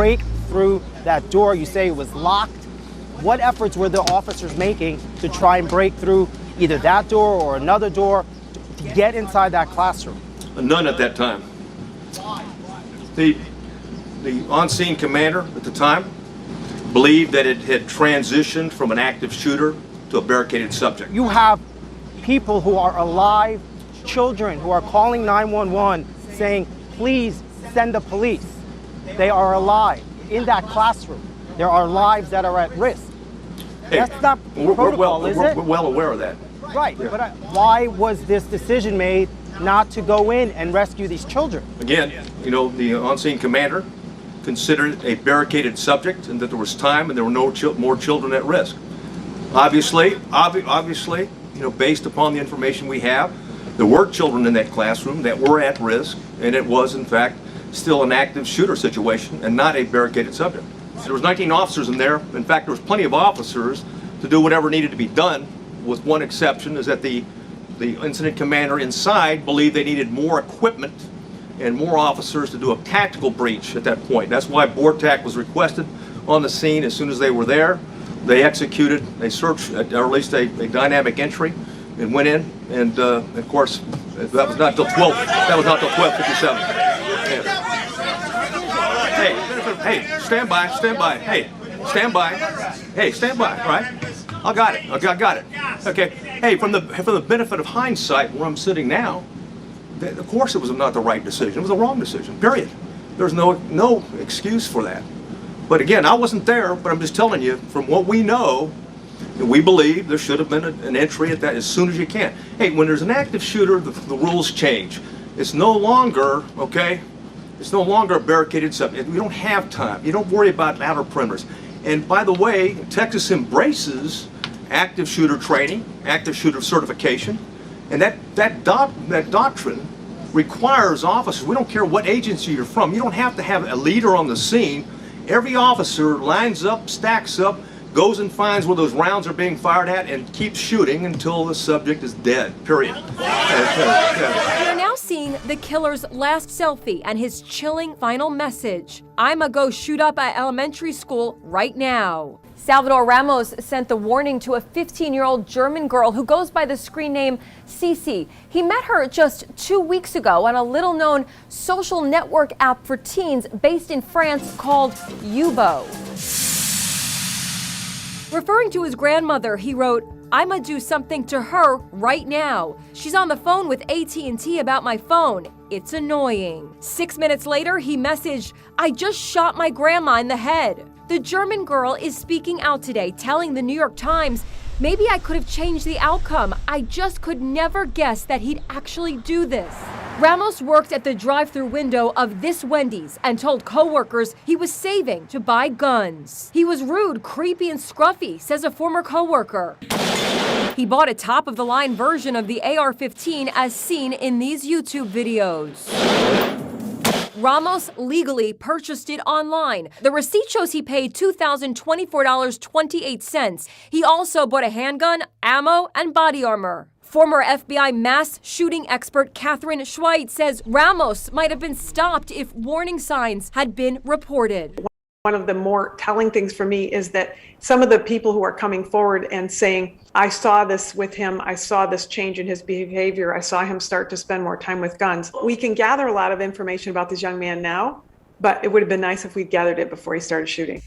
break through that door. You say it was locked. What efforts were the officers making to try and break through either that door or another door to get inside that classroom? None at that time. The on-scene commander at the time believed that it had transitioned from an active shooter to a barricaded subject. You have people who are alive, children who are calling 911 saying, please send the police. They are alive in that classroom. There are lives that are at risk. Hey, that's not protocol, is it? We're well aware of that. Right, yeah. But why was this decision made not to go in and rescue these children? Again, you know, the on-scene commander considered it a barricaded subject and that there was time and there were no more children at risk. Obviously, you know, based upon the information we have, there were children in that classroom that were at risk, and it was, in fact, still an active shooter situation and not a barricaded subject. There was 19 officers in there. In fact, there was plenty of officers to do whatever needed to be done, with one exception, is that the incident commander inside believed they needed more equipment and more officers to do a tactical breach at that point. That's why BORTAC was requested on the scene. As soon as they were there, they executed a search, or at least a dynamic entry, and went in. And of course, that was not till 12. That was not till 12:57. Yeah. Hey, stand by. Hey, stand by. Hey, stand by. All right. I got it. Okay, I got it. Okay. Hey, from the benefit of hindsight, where I'm sitting now, of course it was not the right decision. It was the wrong decision. Period. There's no excuse for that. But again, I wasn't there, but I'm just telling you, from what we know, we believe there should have been an entry at that as soon as you can. Hey, when there's an active shooter, the rules change. It's no longer, okay, it's no longer a barricaded subject. We don't have time. You don't worry about outer perimeters. And by the way, Texas embraces active shooter training, active shooter certification, and that doctrine requires officers, we don't care what agency you're from, you don't have to have a leader on the scene. Every officer lines up, stacks up, goes and finds where those rounds are being fired at and keeps shooting until the subject is dead, period. We're now seeing the killer's last selfie and his chilling final message. I'ma go shoot up at elementary school right now. Salvador Ramos sent the warning to a 15-year-old German girl who goes by the screen name Cites. He met her just 2 weeks ago on a little-known social network app for teens based in France called Ulvade. Referring to his grandmother, he wrote, "I'ma do something to her right now. She's on the phone with AT&T about my phone. It's annoying." 6 minutes later, he messaged, "I just shot my grandma in the head." The German girl is speaking out today, telling the New York Times, "Maybe I could have changed the outcome. I just could never guess that he'd actually do this." Ramos worked at the drive-thru window of this Wendy's and told coworkers he was saving to buy guns. He was rude, creepy, and scruffy, says a former coworker. He bought a top-of-the-line version of the AR-15 as seen in these YouTube videos. Ramos legally purchased it online. The receipt shows he paid $2,024.28. He also bought a handgun, ammo, and body armor. Former FBI mass shooting expert Catherine Cites says Ramos might have been stopped if warning signs had been reported. One of the more telling things for me is that some of the people who are coming forward and saying, I saw this with him, I saw this change in his behavior, I saw him start to spend more time with guns. We can gather a lot of information about this young man now, but it would have been nice if we'd gathered it before he started shooting.